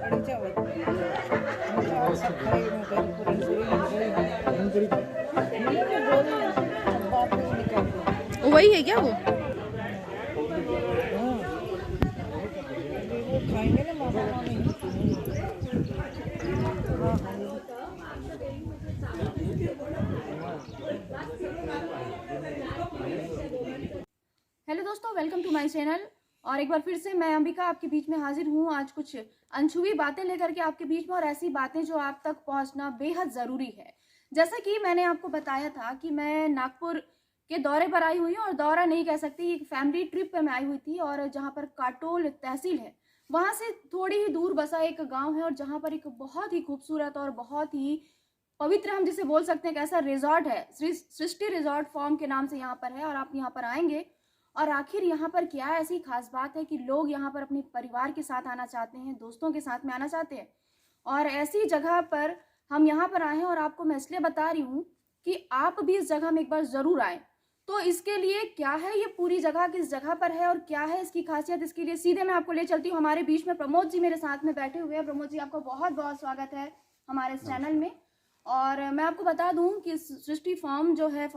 कड़ी चावल चावल सब खाई में गरी पूरी मैंने बोल बात कुछ नहीं करती। वही है क्या वो? हाँ वो खाएंगे ना मामा मामी। हाँ हेलो दोस्तों, वेलकम टू माय चैनल। और एक बार फिर से मैं अंबिका आपके बीच में हाजिर हूँ आज कुछ अनछुई बातें लेकर के आपके बीच में, और ऐसी बातें जो आप तक पहुँचना बेहद ज़रूरी है। जैसा कि मैंने आपको बताया था कि मैं नागपुर के दौरे पर आई हुई हूँ, और दौरा नहीं कह सकती, एक फैमिली ट्रिप पे मैं आई हुई थी। और जहाँ पर काटोल तहसील है वहाँ से थोड़ी ही दूर बसा एक गाँव है, और जहाँ पर एक बहुत ही खूबसूरत और बहुत ही पवित्र, हम जिसे बोल सकते हैं, एक ऐसा रिजॉर्ट है, सृष्टि रिजॉर्ट फॉर्म के नाम से यहाँ पर है। और आप यहाँ पर आएंगे, और आखिर यहाँ पर क्या ऐसी खास बात है कि लोग यहाँ पर अपने परिवार के साथ आना चाहते हैं, दोस्तों के साथ में आना चाहते हैं। और ऐसी जगह पर हम यहाँ पर आए हैं, और आपको मैं इसलिए बता रही हूँ कि आप भी इस जगह में एक बार जरूर आए। तो इसके लिए क्या है, ये पूरी जगह किस जगह पर है और क्या है इसकी खासियत, इसके लिए सीधे मैं आपको ले चलती हूँ। हमारे बीच में प्रमोद जी मेरे साथ में बैठे हुए हैं। प्रमोद जी, आपका बहुत बहुत स्वागत है हमारे इस चैनल में। और मैं आपको बता दूं कि सृष्टि फॉर्म जो है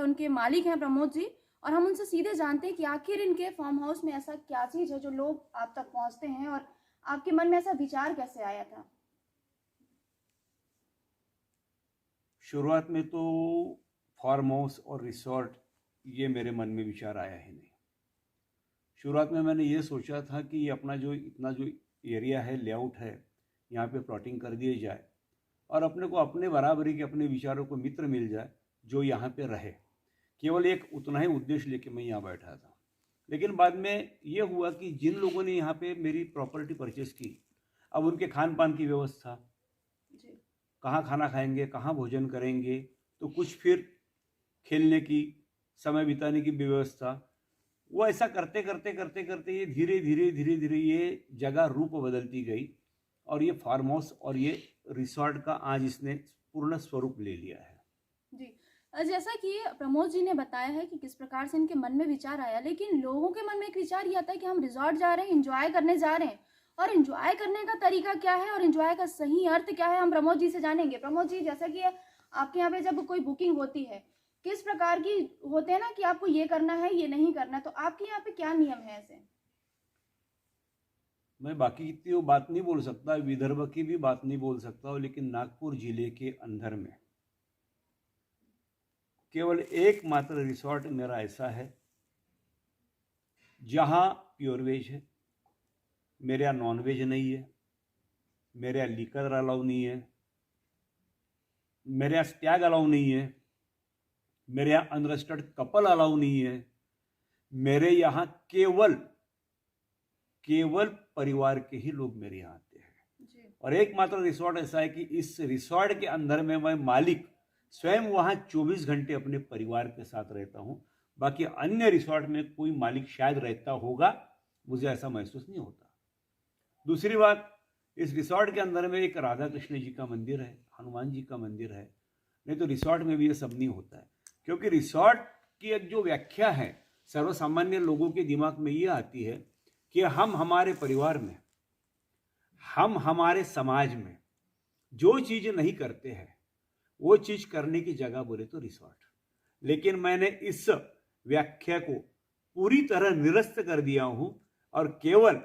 उनके मालिक हैं प्रमोद जी। और हम उनसे सीधे जानते हैं कि आखिर इनके फार्म हाउस में ऐसा क्या चीज है जो लोग आप तक पहुंचते हैं, और आपके मन में ऐसा विचार कैसे आया था? शुरुआत में तो फार्म हाउस और रिसोर्ट ये मेरे मन में विचार आया ही नहीं। शुरुआत में मैंने ये सोचा था कि ये अपना जो इतना जो एरिया है, लेआउट है, यहाँ पे प्लॉटिंग कर दिए जाए और अपने को अपने बराबरी के अपने विचारों को मित्र मिल जाए जो यहाँ पे रहे। केवल एक उतना ही उद्देश्य लेके मैं यहाँ बैठा था। लेकिन बाद में ये हुआ कि जिन लोगों ने यहाँ पे मेरी प्रॉपर्टी परचेस की, अब उनके खान पान की व्यवस्था, कहाँ खाना खाएंगे, कहाँ भोजन करेंगे, तो कुछ फिर खेलने की, समय बिताने की व्यवस्था, वो ऐसा करते करते करते करते ये धीरे धीरे धीरे धीरे ये जगह रूप बदलती गई, और ये फार्म हाउस और ये रिसोर्ट का आज इसने पूर्ण स्वरूप ले लिया है। जी, जैसा कि प्रमोद जी ने बताया है कि किस प्रकार से इनके मन में विचार आया, लेकिन लोगों के मन में एक विचार ये आता है कि हम रिजॉर्ट जा रहे हैं, एंजॉय करने जा रहे हैं, और एंजॉय करने का तरीका क्या है और एंजॉय का सही अर्थ क्या है, हम प्रमोद जी से जानेंगे। प्रमोद जी, जैसा कि आपके यहाँ पे जब कोई बुकिंग होती है, किस प्रकार की होते हैं ना कि आपको ये करना है, ये नहीं करना, तो आपके यहाँ पे क्या नियम है ऐसे? मैं बाकी की वो बात नहीं बोल सकता, विदर्भ की भी बात नहीं बोल सकता, लेकिन नागपुर जिले के अंदर में केवल एकमात्र रिसोर्ट मेरा ऐसा है जहां प्योर वेज है, मेरे यहाँ नॉन वेज नहीं है, मेरे यहाँ लीकर अलाउ नहीं है, मेरे यहाँ स्टैग अलाउ नहीं है, मेरे यहाँ अनरजिस्टर्ड कपल अलाउ नहीं है, मेरे यहाँ केवल परिवार के ही लोग मेरे यहाँ आते हैं। और एकमात्र रिसोर्ट ऐसा है कि इस रिसोर्ट के अंदर में मैं मालिक स्वयं वहाँ 24 घंटे अपने परिवार के साथ रहता हूँ। बाकी अन्य रिसोर्ट में कोई मालिक शायद रहता होगा, मुझे ऐसा महसूस नहीं होता। दूसरी बात, इस रिसोर्ट के अंदर में एक राधा कृष्ण जी का मंदिर है, हनुमान जी का मंदिर है, नहीं तो रिसोर्ट में भी ये सब नहीं होता है। क्योंकि रिसोर्ट की एक जो व्याख्या है सर्वसामान्य लोगों के दिमाग में ये आती है कि हम हमारे परिवार में, हम हमारे समाज में जो चीज़ नहीं करते हैं वो चीज़ करने की जगह बोले तो रिसोर्ट। लेकिन मैंने इस व्याख्या को पूरी तरह निरस्त कर दिया हूँ, और केवल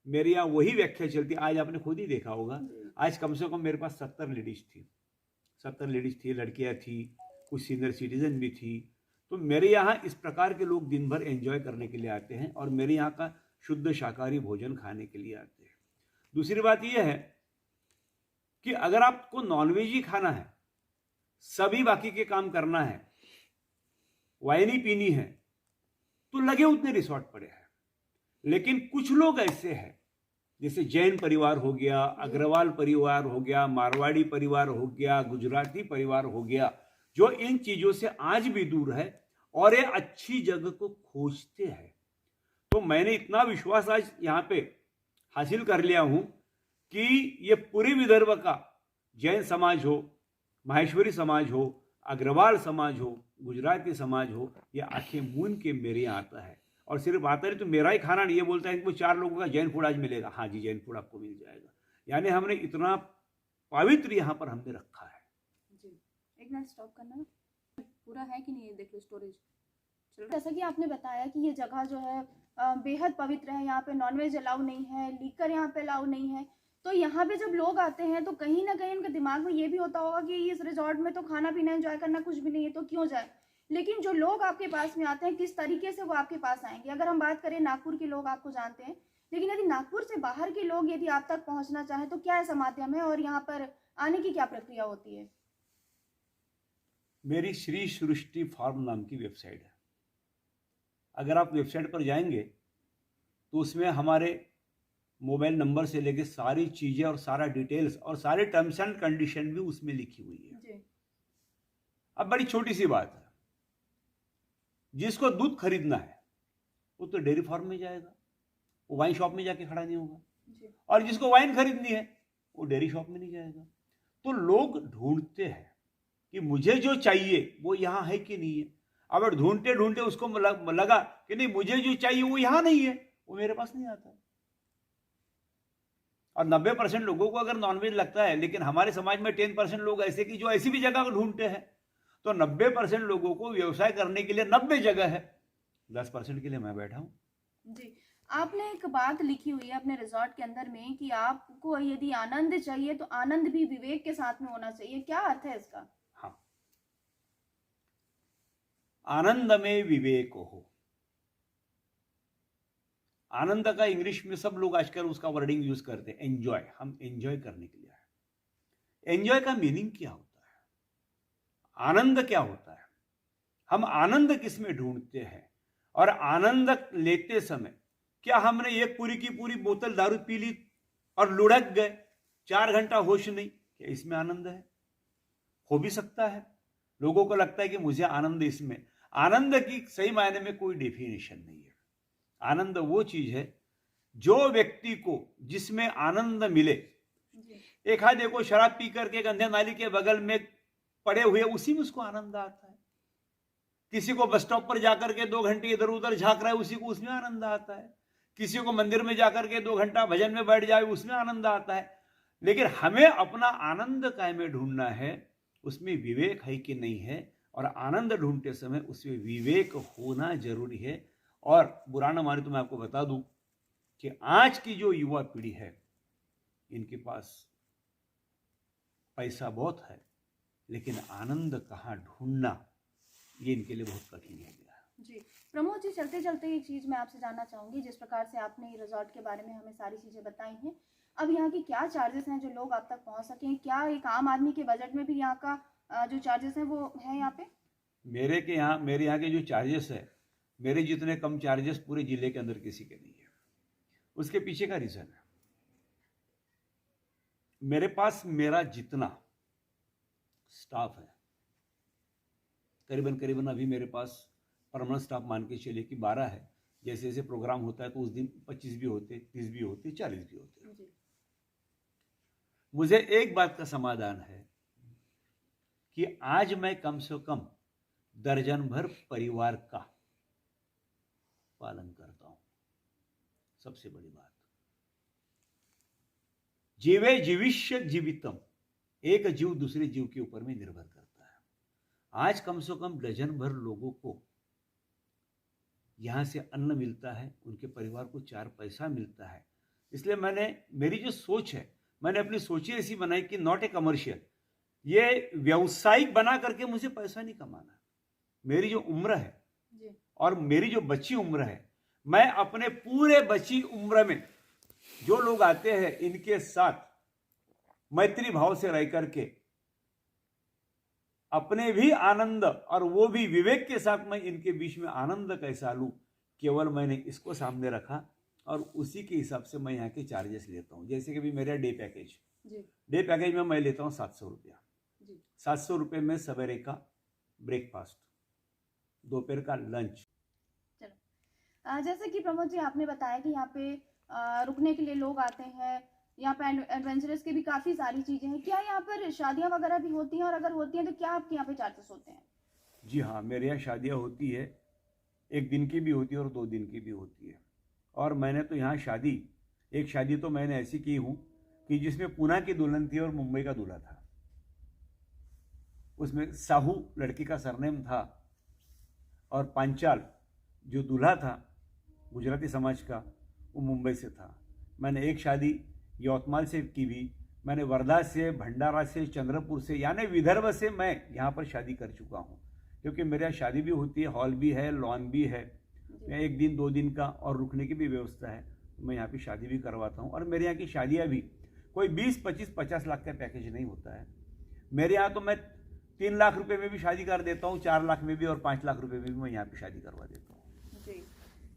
मेरे यहाँ वही व्याख्या चलती। आज आपने खुद ही देखा होगा, आज कम से कम मेरे पास 70 लेडीज थी, लड़कियाँ थी, कुछ सीनियर सिटीजन भी थी। तो मेरे यहाँ इस प्रकार के लोग दिन भर एंजॉय करने के लिए आते हैं, और मेरे यहाँ का शुद्ध शाकाहारी भोजन खाने के लिए आते हैं। दूसरी बात यह है कि अगर आपको नॉनवेज ही खाना है, सभी बाकी के काम करना है, वाइन ही पीनी है, तो लगे उतने रिसोर्ट पड़े हैं। लेकिन कुछ लोग ऐसे हैं, जैसे जैन परिवार हो गया, अग्रवाल परिवार हो गया, मारवाड़ी परिवार हो गया, गुजराती परिवार हो गया, जो इन चीजों से आज भी दूर है और ये अच्छी जगह को खोजते हैं। तो मैंने इतना विश्वास आज यहाँ पे हासिल कर लिया हूं कि ये पूरे विदर्भ का जैन समाज हो, माहेश्वरी समाज हो, अग्रवाल समाज हो, गुजराती समाज हो, ये आंखें मूंद के मेरे यहाँ आता है। और सिर्फ आता नहीं तो मेरा ही खाना नहीं, ये बोलता है कि वो 4 लोगों का जैन फूड आज मिलेगा। हाँ जी, जैन फूड आपको मिल जाएगा। यानी हमने इतना पवित्र यहाँ पर हमने रखा है। जी, एक मिनट स्टॉप करना, पूरा है कि नहीं ये देख लो स्टोरेज। चलो, जैसा कि आपने बताया कि ये जगह जो है बेहद पवित्र है, यहाँ पे नॉनवेज अलाउ नहीं है, लीकर यहाँ पे अलाउ नहीं है, तो यहाँ पे जब लोग आते हैं तो कहीं ना कहीं उनके दिमाग में ये भी होता होगा कि इस रिजॉर्ट में तो खाना पीना एंजॉय करना कुछ भी नहीं है, तो क्यों जाए। लेकिन जो लोग आपके पास में आते हैं, किस तरीके से वो आपके पास आएंगे। अगर हम बात करें नागपुर के लोग आपको जानते हैं, लेकिन यदि नागपुर से बाहर के लोग यदि आप तक पहुंचना चाहें तो क्या ऐसा माध्यम है और यहाँ पर आने की क्या प्रक्रिया होती है। मेरी श्री सृष्टि फार्म नाम की वेबसाइट है। अगर आप वेबसाइट पर जाएंगे तो उसमें हमारे मोबाइल नंबर से लेके सारी चीज़ें और सारा डिटेल्स और सारे टर्म्स एंड कंडीशन भी उसमें लिखी हुई है जी। अब बड़ी छोटी सी बात है, जिसको दूध खरीदना है वो तो डेयरी फार्म में जाएगा, वो वाइन शॉप में जाके खड़ा नहीं होगा जी। और जिसको वाइन खरीदनी है वो डेयरी शॉप में नहीं जाएगा। तो लोग ढूंढते हैं कि मुझे जो चाहिए वो यहाँ है कि नहीं है। अब ढूंढते ढूंढते उसको लगा कि नहीं मुझे जो चाहिए वो यहाँ नहीं है, वो मेरे पास नहीं आता। और 90% लोगों को अगर नॉनवेज लगता है, लेकिन हमारे समाज में 10% लोग ऐसे कि जो ऐसी भी जगह को ढूंढते हैं, तो 90% लोगों को व्यवसाय करने के लिए 90 जगह है, 10% के लिए मैं बैठा हूं। जी, आपने एक बात लिखी हुई है अपने रिजॉर्ट के अंदर में कि आपको यदि आनंद चाहिए तो आनंद भी विवेक के साथ में होना चाहिए, क्या अर्थ है इसका। हाँ, आनंद में विवेक हो। आनंद का इंग्लिश में सब लोग आजकल उसका वर्डिंग यूज करते हैं एंजॉय। हम एंजॉय करने के लिए आए। एंजॉय का मीनिंग क्या होता है, आनंद क्या होता है, हम आनंद किस में ढूंढते हैं, और आनंद लेते समय क्या हमने एक पूरी की पूरी बोतल दारू पी ली और लुढ़क गए, 4 घंटा होश नहीं, क्या इसमें आनंद है। हो भी सकता है, लोगों को लगता है कि मुझे आनंद इसमें। आनंद की सही मायने में कोई डेफिनेशन नहीं है। आनंद वो चीज है जो व्यक्ति को जिसमें आनंद मिले। एक हाथ देखो शराब पी करके गंदे नाली के बगल में पड़े हुए, उसी में उसको आनंद आता है। किसी को बस स्टॉप पर जाकर के 2 घंटे इधर उधर झांक रहा है, उसी को उसमें आनंद आता है। किसी को मंदिर में जाकर के 2 घंटा भजन में बैठ जाए, उसमें आनंद आता है। लेकिन हमें अपना आनंद काय में ढूंढना है, उसमें विवेक है कि नहीं है। और आनंद ढूंढते समय उसमें विवेक होना जरूरी है। और बुरा ना माने तो मैं आपको बता दूं कि आज की जो युवा पीढ़ी है, इनके पास पैसा बहुत है, लेकिन आनंद कहाँ ढूंढना, ये इनके लिए बहुत कठिन हो गया है। जी प्रमोद जी, चलते चलते एक चीज़ मैं आपसे जानना चाहूँगी। जिस प्रकार से आपने रिजॉर्ट के बारे में हमें सारी चीज़ें बताई हैं, अब यहाँ की क्या चार्जेस हैं जो लोग आप तक पहुँच सकें। क्या एक आम आदमी के बजट में भी यहाँ का जो चार्जेस हैं वो है यहाँ पे। मेरे यहाँ के जो चार्जेस है, मेरे जितने कम चार्जेस पूरे जिले के अंदर किसी के नहीं है। उसके पीछे का रीजन है, मेरे पास मेरा जितना स्टाफ है, करीबन अभी मेरे पास परमानेंट स्टाफ मान के चलिए कि 12 है। जैसे जैसे प्रोग्राम होता है तो उस दिन 25 भी होते, 30 भी होते, 40 भी होते। मुझे एक बात का समाधान है कि आज मैं कम से कम दर्जन भर परिवार का पालन करता हूं। सबसे बड़ी बात, जीवे जीविष्य जीवितम, एक जीव दूसरे जीव के ऊपर में निर्भर करता है। आज कम से कम दर्जन भर लोगों को यहां से अन्न मिलता है, उनके परिवार को 4 पैसा मिलता है। इसलिए मेरी जो सोच है, मैंने अपनी सोच ऐसी बनाई कि नॉट ए कमर्शियल, ये व्यावसायिक बना करके मुझे पैसा नहीं कमाना। मेरी जो उम्र है और मेरी जो बची उम्र है, मैं अपने पूरे बची उम्र में जो लोग आते हैं इनके साथ मैत्री भाव से रह करके अपने भी आनंद और वो भी विवेक के साथ मैं इनके बीच में आनंद कैसा लूं, केवल मैंने इसको सामने रखा और उसी के हिसाब से मैं यहाँ के चार्जेस लेता हूँ। जैसे कि भी मेरा डे पैकेज में मैं लेता हूँ 700 रुपया। 700 रुपये में सवेरे का ब्रेकफास्ट, दोपहर का लंच। चलो, जैसे कि प्रमोद जी आपने बताया कि यहाँ पे रुकने के लिए लोग आते हैं, यहाँ पे एडवेंचरस की भी काफ़ी सारी चीज़ें हैं। क्या यहाँ पर शादियाँ वगैरह भी होती हैं, और अगर होती हैं तो क्या आपके यहाँ पे चार्जेस होते हैं। जी हाँ, मेरे यहाँ शादियाँ होती है, 1 दिन की भी होती है और 2 दिन की भी होती है। और मैंने तो यहाँ एक शादी तो मैंने ऐसी की हूँ कि जिसमें पूना की दुल्हन थी और मुंबई का दूल्हा था। उसमें साहू लड़की का सरनेम था और पांचाल जो दूल्हा था गुजराती समाज का, वो मुंबई से था। मैंने एक शादी यवतमाल से की भी, मैंने वर्धा से, भंडारा से, चंद्रपुर से, यानी विदर्भ से मैं यहाँ पर शादी कर चुका हूँ, क्योंकि मेरे यहाँ शादी भी होती है, हॉल भी है, लॉन भी है, एक दिन 2 दिन का और रुकने की भी व्यवस्था है। मैं यहाँ पे शादी भी करवाता हूँ और मेरे यहाँ की शादियाँ भी कोई 20, 25, 50 लाख का पैकेज नहीं होता है। मेरे यहाँ तो मैं 3 लाख रुपए में भी शादी कर देता हूँ, 4 लाख में भी, और 5 लाख रुपए में भी मैं यहाँ पे शादी करवा देता हूँ। जी,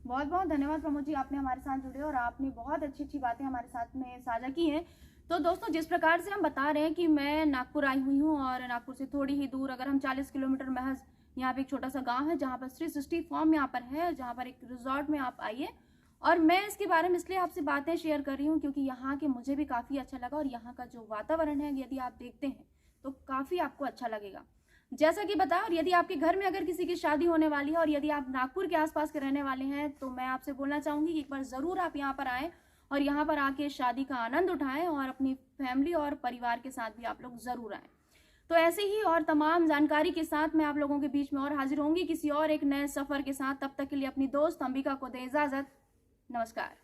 बहुत बहुत धन्यवाद प्रमोद जी, आपने हमारे साथ जुड़े और आपने बहुत अच्छी अच्छी बातें हमारे साथ में साझा की हैं। तो दोस्तों, जिस प्रकार से हम बता रहे हैं कि मैं नागपुर आई हुई हूँ और नागपुर से थोड़ी ही दूर, अगर हम 40 किलोमीटर महज, यहाँ पे एक छोटा सा गांव है जहाँ पर श्री सृष्टि फार्म यहाँ पर है, जहाँ पर एक रिजॉर्ट में आप आइए। और मैं इसके बारे में इसलिए आपसे बातें शेयर कर रही हूँ क्योंकि यहाँ के मुझे भी काफ़ी अच्छा लगा और यहाँ का जो वातावरण है यदि आप देखते हैं तो काफ़ी आपको अच्छा लगेगा। जैसा कि बताया, और यदि आपके घर में अगर किसी की शादी होने वाली है और यदि आप नागपुर के आसपास के रहने वाले हैं तो मैं आपसे बोलना चाहूँगी कि एक बार ज़रूर आप यहाँ पर आएँ और यहाँ पर आके शादी का आनंद उठाएं और अपनी फैमिली और परिवार के साथ भी आप लोग ज़रूर आएँ। तो ऐसे ही और तमाम जानकारी के साथ मैं आप लोगों के बीच में और हाजिर होंगी किसी और एक नए सफ़र के साथ। तब तक के लिए अपनी दोस्त अंबिका को दे इजाज़त। नमस्कार।